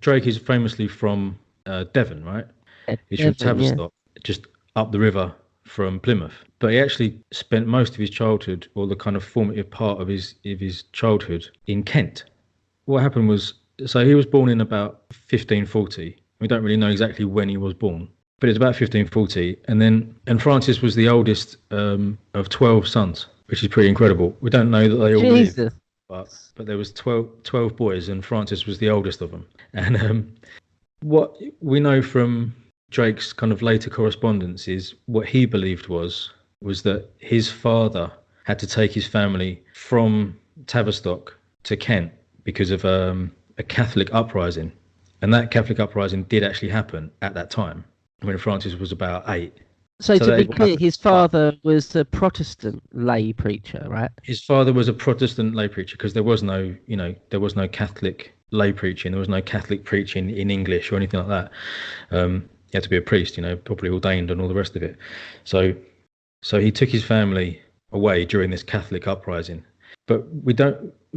Drake is famously from Devon, right? He's from Devon, yeah. Tavistock, just up the river from Plymouth. But he actually spent most of his childhood, or the kind of formative part of his childhood, in Kent. What happened was, so he was born in about 1540. We don't really know exactly when he was born, but it's about 1540. And Francis was the oldest of 12 sons, which is pretty incredible. We don't know that they all lived, Jesus. but there was 12 boys, and Francis was the oldest of them. And what we know from Drake's kind of later correspondence is what he believed was that his father had to take his family from Tavistock to Kent because of a Catholic uprising. And that Catholic uprising did actually happen at that time when Francis was about 8. So to be clear, his father was a Protestant lay preacher, right? His father was a Protestant lay preacher because there was no Catholic lay preaching. There was no Catholic preaching in English or anything like that. He had to be a priest, properly ordained and all the rest of it. So he took his family away during this Catholic uprising. But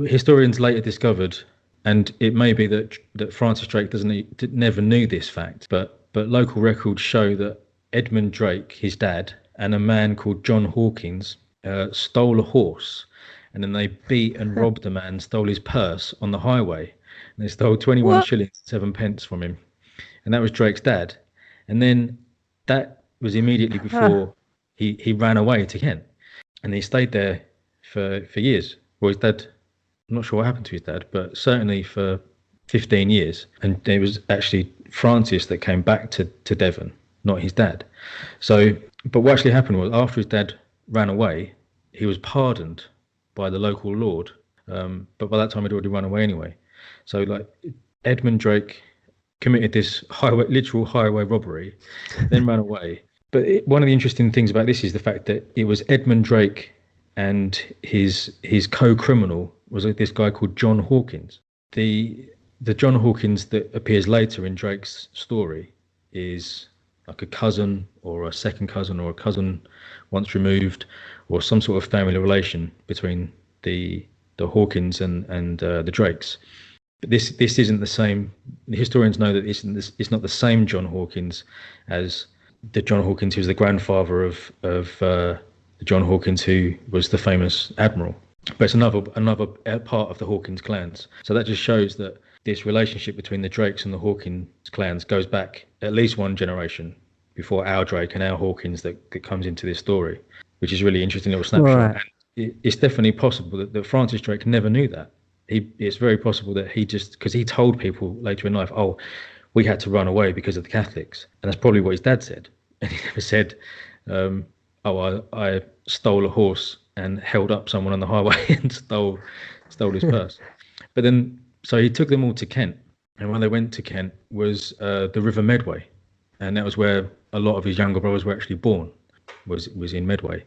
historians later discovered, and it may be that Francis Drake never knew this fact, but local records show that Edmund Drake, his dad, and a man called John Hawkins stole a horse, and then they beat and robbed the man, stole his purse on the highway, and they stole 21 shillings, 7 pence from him. And that was Drake's dad. And then that was immediately before he ran away to Kent, and he stayed there for years. Well, his dad, I'm not sure what happened to his dad, but certainly for 15 years. And it was actually Francis that came back to Devon, not his dad. So, but what actually happened was, after his dad ran away, he was pardoned by the local lord. But by that time, he'd already run away anyway. So, like, Edmund Drake committed this literal highway robbery, then ran away. But one of the interesting things about this is the fact that it was Edmund Drake and his co-criminal was this guy called John Hawkins. The John Hawkins that appears later in Drake's story is like a cousin or a second cousin or a cousin once removed, or some sort of family relation between the Hawkins and the Drakes. But this isn't the same. The historians know that it's not the same John Hawkins as the John Hawkins who's the grandfather of the John Hawkins who was the famous admiral. But it's another part of the Hawkins clans. So that just shows that this relationship between the Drakes and the Hawkins clans goes back at least one generation before our Drake and our Hawkins that comes into this story, which is really interesting little snapshot. Right. And it's definitely possible that Francis Drake never knew that. It's very possible that because he told people later in life, oh, we had to run away because of the Catholics. And that's probably what his dad said. And he never said, I stole a horse and held up someone on the highway and stole his purse. But then, so he took them all to Kent. And when they went to Kent was the River Medway. And that was where a lot of his younger brothers were actually born, was in Medway.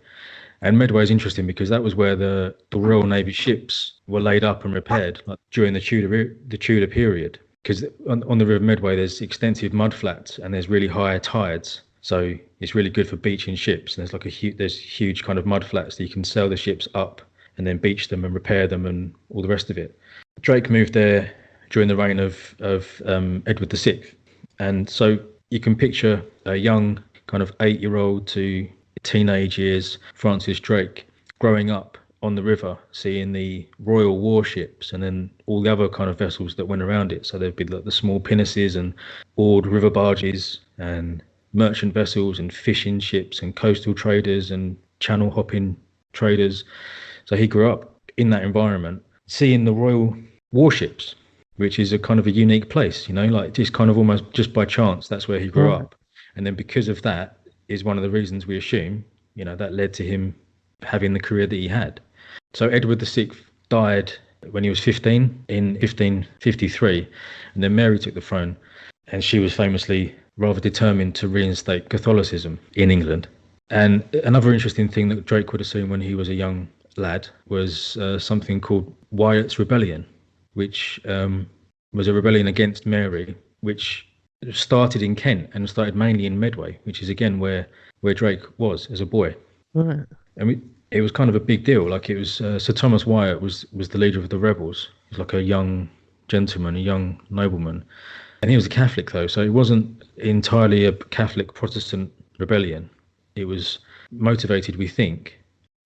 And Medway is interesting because that was where the Royal Navy ships were laid up and repaired, like during the Tudor period. Because on the River Medway, there's extensive mud flats and there's really high tides. So it's really good for beaching ships. And there's huge kind of mud flats that you can sail the ships up and then beach them and repair them and all the rest of it. Drake moved there during the reign of Edward VI. And so you can picture a young kind of 8-year-old to teenage years Francis Drake growing up on the river, seeing the royal warships and then all the other kind of vessels that went around it. So there'd be like the small pinnaces and oared river barges and merchant vessels and fishing ships and coastal traders and channel hopping traders. So he grew up in that environment, seeing the royal warships, which is a kind of a unique place, like just kind of almost just by chance, that's where he grew up. And then because of that is one of the reasons we assume, that led to him having the career that he had. So Edward VI died when he was 15 in 1553, and then Mary took the throne, and she was famously rather determined to reinstate Catholicism in England. And another interesting thing that Drake would have seen when he was a young lad was something called Wyatt's Rebellion, which was a rebellion against Mary, which started in Kent and started mainly in Medway, which is again where Drake was as a boy. Right. It was kind of a big deal. Like it was Sir Thomas Wyatt was the leader of the rebels. He was like a young gentleman, a young nobleman. And he was a Catholic, though, so it wasn't entirely a Catholic Protestant rebellion. It was motivated, we think,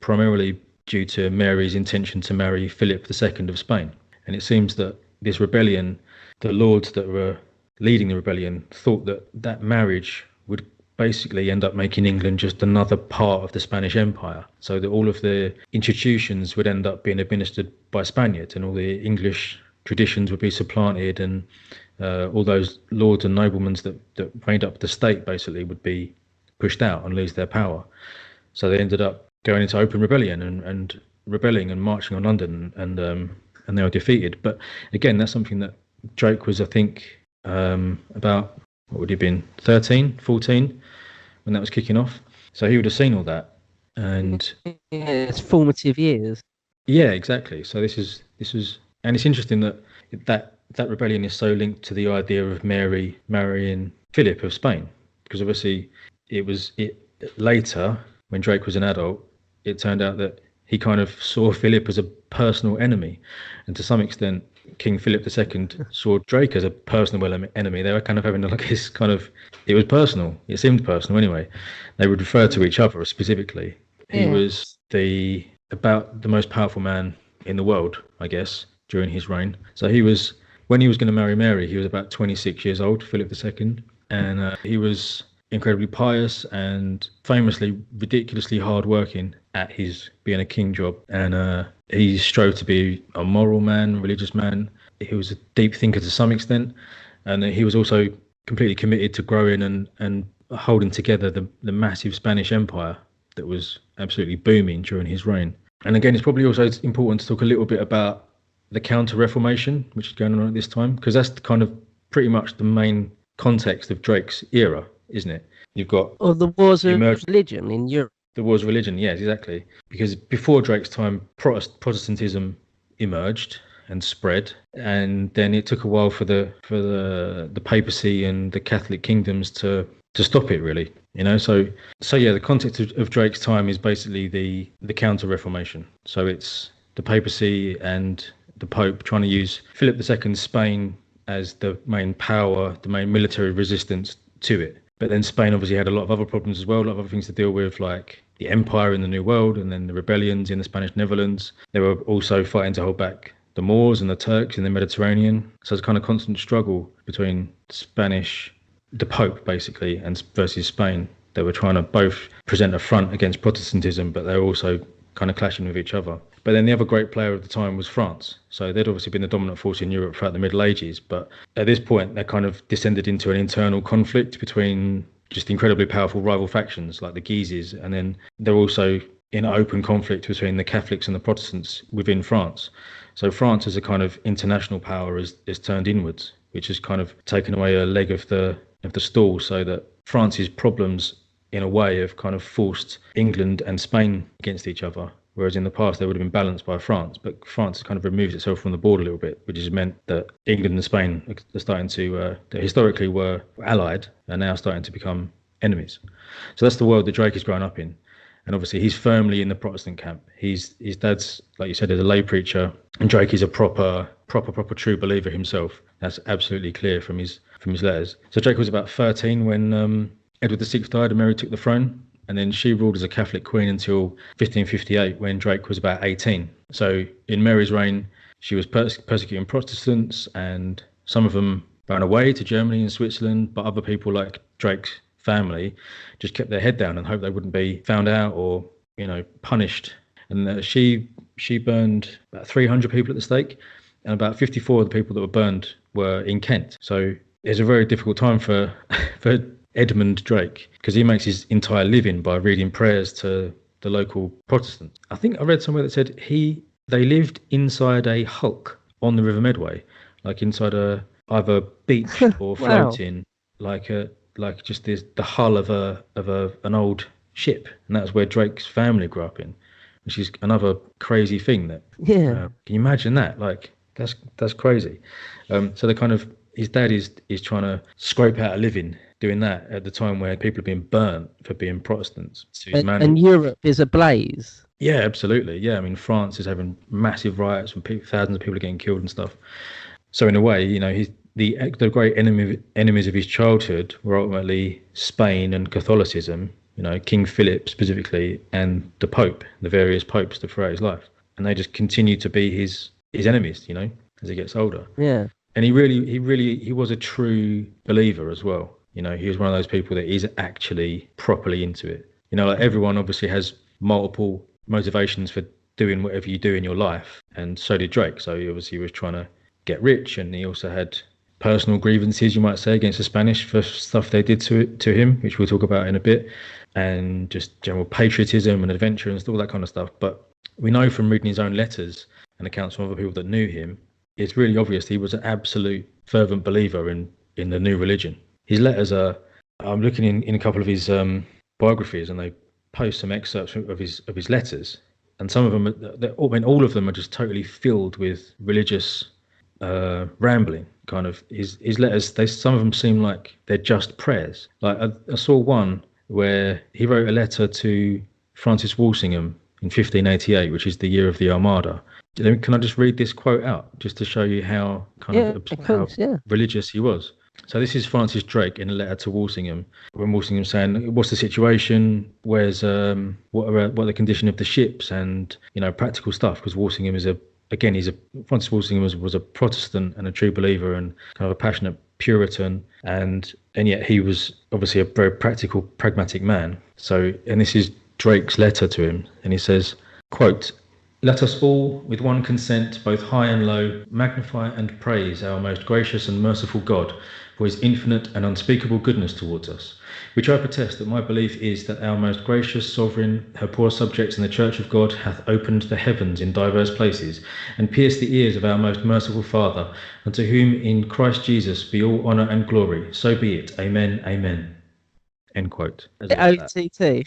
primarily due to Mary's intention to marry Philip II of Spain. And it seems that this rebellion, the lords that were leading the rebellion, thought that that marriage would basically end up making England just another part of the Spanish Empire, so that all of the institutions would end up being administered by Spaniards, and all the English traditions would be supplanted, and all those lords and noblemen that made up the state basically would be pushed out and lose their power. So they ended up going into open rebellion and rebelling and marching on London, and they were defeated. But again, that's something that Drake was, I think, about, what would he have been, 13, 14 when that was kicking off. So he would have seen all that. And yeah, it's formative years. Yeah, exactly. So this was, and it's interesting that rebellion is so linked to the idea of Mary marrying Philip of Spain, because obviously it later, when Drake was an adult, it turned out that he kind of saw Philip as a personal enemy, and to some extent King Philip II saw Drake as a personal enemy. They were kind of having like this kind of, it was personal, it seemed personal anyway. They would refer to each other specifically. He was about the most powerful man in the world, I guess, during his reign. So when he was going to marry Mary, he was about 26 years old, Philip II, and he was incredibly pious and famously ridiculously hard-working at his being a king job. And he strove to be a moral man, religious man. He was a deep thinker to some extent, and he was also completely committed to growing and holding together the massive Spanish Empire that was absolutely booming during his reign. And again, it's probably also important to talk a little bit about the counter-reformation, which is going on at this time, because that's kind of pretty much the main context of Drake's era, isn't it? You've got the wars of religion in Europe. The wars of religion, yes, exactly. Because before Drake's time, Protestantism emerged and spread, and then it took a while for the papacy and the Catholic kingdoms to stop it, really. So yeah, the context of Drake's time is basically the counter-reformation. So it's the papacy and the Pope trying to use Philip II's Spain as the main power, the main military resistance to it. But then Spain obviously had a lot of other problems as well, a lot of other things to deal with, like the empire in the New World and then the rebellions in the Spanish Netherlands. They were also fighting to hold back the Moors and the Turks in the Mediterranean. So it's kind of constant struggle between the Pope basically, and versus Spain. They were trying to both present a front against Protestantism, but they were also kind of clashing with each other. But then the other great player of the time was France. So they'd obviously been the dominant force in Europe throughout the Middle Ages, but at this point they kind of descended into an internal conflict between just incredibly powerful rival factions like the Guises, and then they're also in open conflict between the Catholics and the Protestants within France. So France as a kind of international power is turned inwards, which has kind of taken away a leg of the stool, so that France's problems in a way have kind of forced England and Spain against each other. Whereas in the past they would have been balanced by France, but France kind of removes itself from the board a little bit, which has meant that England and Spain are starting to, that historically were allied, are now starting to become enemies. So that's the world that Drake has grown up in. And obviously he's firmly in the Protestant camp. His dad's, like you said, is a lay preacher, and Drake is a proper true believer himself. That's absolutely clear from his letters. So Drake was about 13 when Edward VI died and Mary took the throne. And then she ruled as a Catholic queen until 1558, when Drake was about 18. So in Mary's reign, she was persecuting Protestants, and some of them ran away to Germany and Switzerland, but other people like Drake's family just kept their head down and hoped they wouldn't be found out or, punished. And she burned about 300 people at the stake, and about 54 of the people that were burned were in Kent. So it's a very difficult time for Edmund Drake, because he makes his entire living by reading prayers to the local Protestants. I think I read somewhere that said they lived inside a hulk on the River Medway, like inside either beached or floating, like just the hull of an old ship, and that's where Drake's family grew up in, which is another crazy thing. That can you imagine that? Like that's crazy. So the kind of, his dad is trying to scrape out a living doing that at the time where people are being burnt for being Protestants. And Europe is ablaze. Yeah, absolutely. Yeah, I mean, France is having massive riots and thousands of people are getting killed and stuff. So in a way, the great enemies of his childhood were ultimately Spain and Catholicism. King Philip specifically, and the Pope, the various popes throughout his life, and they just continue to be his enemies. As he gets older. Yeah. And he was a true believer as well. He was one of those people that is actually properly into it. Like everyone obviously has multiple motivations for doing whatever you do in your life, and so did Drake. So he obviously was trying to get rich, and he also had personal grievances, you might say, against the Spanish for stuff they did to him, which we'll talk about in a bit, and just general patriotism and adventure and all that kind of stuff. But we know from reading his own letters and accounts from other people that knew him, it's really obvious he was an absolute fervent believer in the new religion. His letters are, I'm looking in a couple of his biographies, and they post some excerpts of his letters, and some of them, all of them are just totally filled with religious rambling. Kind of his letters, some of them seem like they're just prayers. Like I saw one where he wrote a letter to Francis Walsingham in 1588, which is the year of the Armada. Can I just read this quote out just to show you how religious he was? So this is Francis Drake in a letter to Walsingham, when Walsingham's saying, "What's the situation? Where's what are the condition of the ships, and practical stuff?" Because Walsingham is Francis Walsingham was a Protestant and a true believer and kind of a passionate Puritan, and yet he was obviously a very practical, pragmatic man. So, and this is Drake's letter to him, and he says, quote, "Let us all, with one consent, both high and low, magnify and praise our most gracious and merciful God for his infinite and unspeakable goodness towards us, which I protest that my belief is that our most gracious sovereign, her poor subjects in the church of God, hath opened the heavens in divers places, and pierced the ears of our most merciful Father, unto whom in Christ Jesus be all honour and glory. So be it. Amen, amen." End quote. OTT.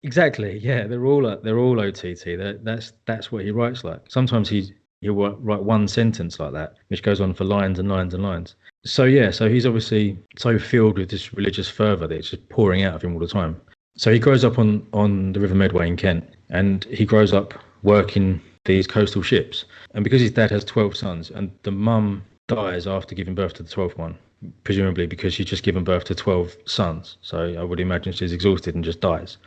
Exactly. Yeah, they're all OTT. That's what he writes like. Sometimes he'll write one sentence like that, which goes on for lines and lines and lines. So he's obviously so filled with this religious fervour that it's just pouring out of him all the time. So he grows up on the River Medway in Kent, and he grows up working these coastal ships. And because his dad has 12 sons, and the mum dies after giving birth to the 12th one, presumably because she's just given birth to 12 sons. So I would imagine she's exhausted and just dies.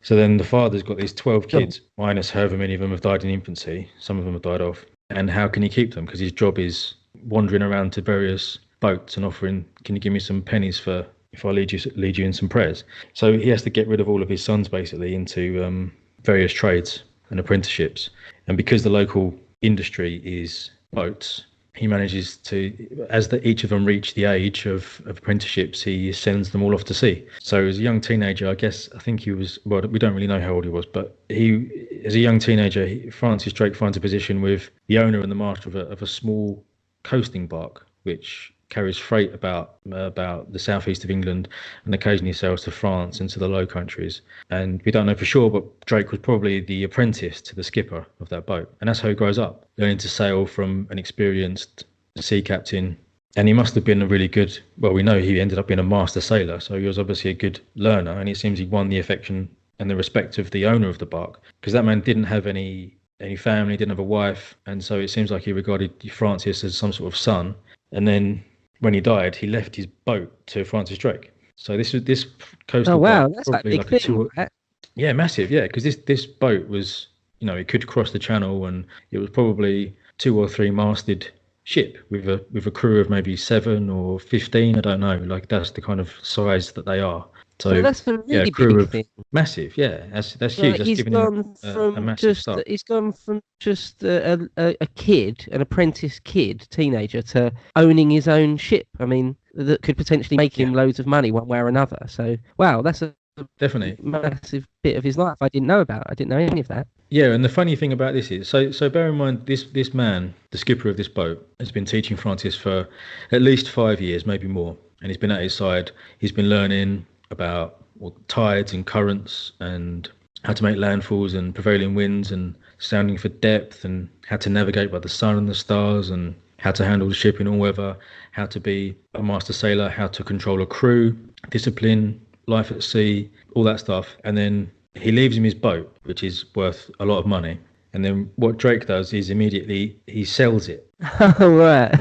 So then the father's got these 12 kids, minus however many of them have died in infancy. Some of them have died off. And how can he keep them? Because his job is wandering around to various boats and offering, "Can you give me some pennies for if I lead you in some prayers?" So he has to get rid of all of his sons basically into various trades and apprenticeships. And because the local industry is boats, he manages to, as each of them reach the age of apprenticeships, he sends them all off to sea. So as a young teenager, I think he was, well, we don't really know how old he was, but as a young teenager, Francis Drake finds a position with the owner and the master of a small coasting bark, which carries freight about the southeast of England and occasionally sails to France and to the Low Countries. And we don't know for sure, but Drake was probably the apprentice to the skipper of that boat. And that's how he grows up, learning to sail from an experienced sea captain. And he must have been a really good, well, we know he ended up being a master sailor, so he was obviously a good learner, and it seems he won the affection and the respect of the owner of the bark, because that man didn't have any family, didn't have a wife, and so it seems like he regarded Francis as some sort of son. And then when he died, he left his boat to Francis Drake. So this coastal. Oh wow, that's probably like a thing, right? Yeah, massive. Yeah, because this boat was, it could cross the channel, and it was probably 2 or 3 masted ship with a crew of maybe 7 or 15. I don't know. Like that's the kind of size that they are. So that's a really big thing. Massive, yeah. That's huge. That's giving him a massive start. He's gone from just a kid, an apprentice kid, teenager, to owning his own ship. I mean, that could potentially make him loads of money one way or another. So, wow, that's a definitely massive bit of his life I didn't know about. I didn't know any of that. Yeah, and the funny thing about this is, so bear in mind, this man, the skipper of this boat, has been teaching Francis for at least 5 years, maybe more. And he's been at his side. He's been learning about tides and currents and how to make landfalls and prevailing winds and sounding for depth and how to navigate by the sun and the stars and how to handle the ship in all weather, how to be a master sailor, how to control a crew, discipline, life at sea, all that stuff. And then he leaves him his boat, which is worth a lot of money, And then what Drake does is immediately he sells it. Oh, right.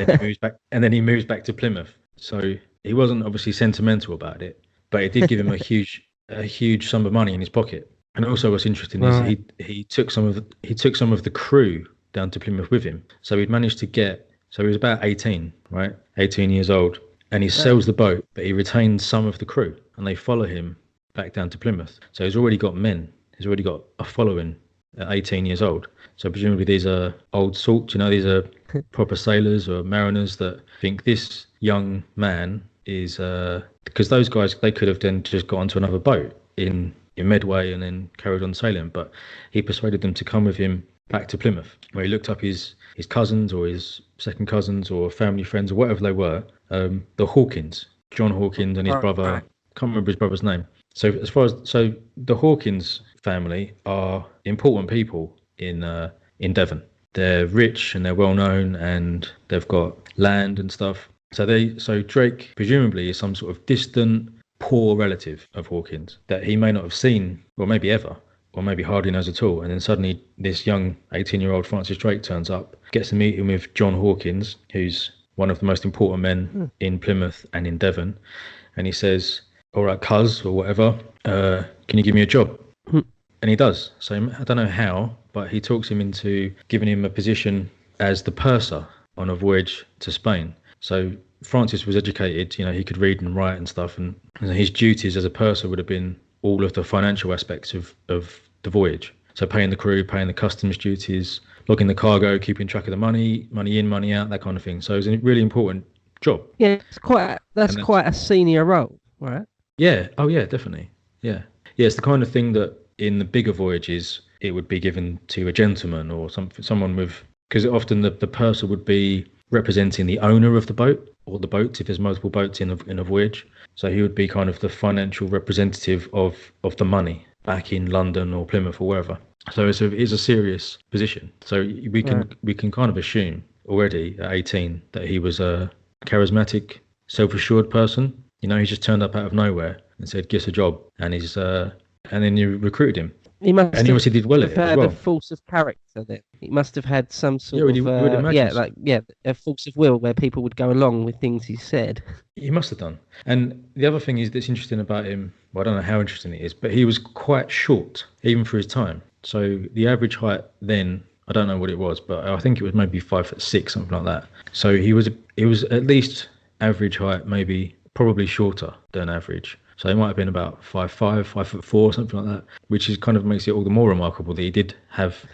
And then he moves back to Plymouth. So he wasn't obviously sentimental about it, but it did give him a huge sum of money in his pocket. And also, what's interesting is he took some of the crew down to Plymouth with him. So he'd managed to get. So he was about 18, right? 18 years old, and he sells the boat, but he retains some of the crew, and they follow him back down to Plymouth. So he's already got men. He's already got a following at 18 years old. So presumably these are old salts, these are proper sailors or mariners that think this young man is, because those guys, they could have then just got onto another boat in Medway and then carried on sailing. But he persuaded them to come with him back to Plymouth, where he looked up his cousins or his second cousins or family friends or whatever they were, the Hawkins, John Hawkins and his brother, I can't remember his brother's name. So the Hawkins family are important people in Devon. They're rich and they're well known and they've got land and stuff. So Drake presumably is some sort of distant, poor relative of Hawkins that he may not have seen, or maybe ever, or maybe hardly knows at all. And then suddenly this young 18-year-old Francis Drake turns up, gets to meet him with John Hawkins, who's one of the most important men in Plymouth and in Devon. And he says, all right, cuz, or whatever, can you give me a job? And he does. So I don't know how, but he talks him into giving him a position as the purser on a voyage to Spain. So Francis was educated, he could read and write and stuff. And his duties as a purser would have been all of the financial aspects of the voyage. So paying the crew, paying the customs duties, logging the cargo, keeping track of the money in, money out, that kind of thing. So it was a really important job. Yeah, that's quite a senior role, right? Yeah. Oh, yeah, definitely. Yeah. Yeah, it's the kind of thing that in the bigger voyages, it would be given to a gentleman or someone with, because often the purser would be representing the owner of the boat or the boats if there's multiple boats in a voyage. So he would be kind of the financial representative of the money back in London or Plymouth or wherever. So it's a serious position. So we can kind of assume already at 18 that he was a charismatic, self-assured person. He just turned up out of nowhere and said, "Get a job," and and then you recruited him. He obviously did well at it as well. A force of character then. He must have had some sort of a force of will where people would go along with things he said. He must have done. And the other thing that's interesting about him, well, I don't know how interesting it is, but he was quite short, even for his time. So the average height then, I don't know what it was, but I think it was maybe 5'6", something like that. So he was at least average height, probably shorter than average. So he might have been about 5'5", 5'4", something like that, which is kind of makes it all the more remarkable that he did have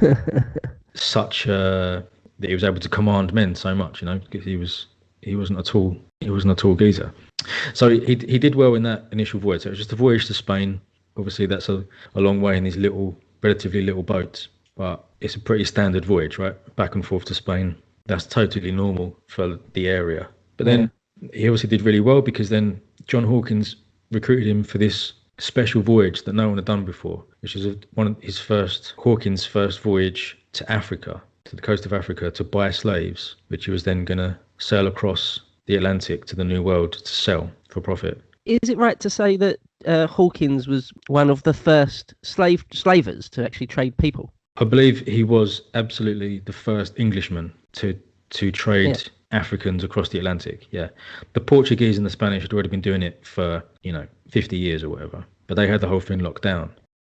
that he was able to command men so much, because he wasn't a tall geezer. So he did well in that initial voyage. So it was just a voyage to Spain. Obviously, that's a long way in these relatively little boats, but it's a pretty standard voyage, right? Back and forth to Spain. That's totally normal for the area. But then he obviously did really well because then John Hawkins recruited him for this special voyage that no one had done before, which is Hawkins' first voyage to Africa, to the coast of Africa, to buy slaves, which he was then going to sail across the Atlantic to the New World to sell for profit. Is it right to say that Hawkins was one of the first slavers to actually trade people? I believe he was absolutely the first Englishman to trade Africans across the Atlantic. Yeah, the Portuguese and the Spanish had already been doing it for 50 years or whatever, but they had the whole thing locked down.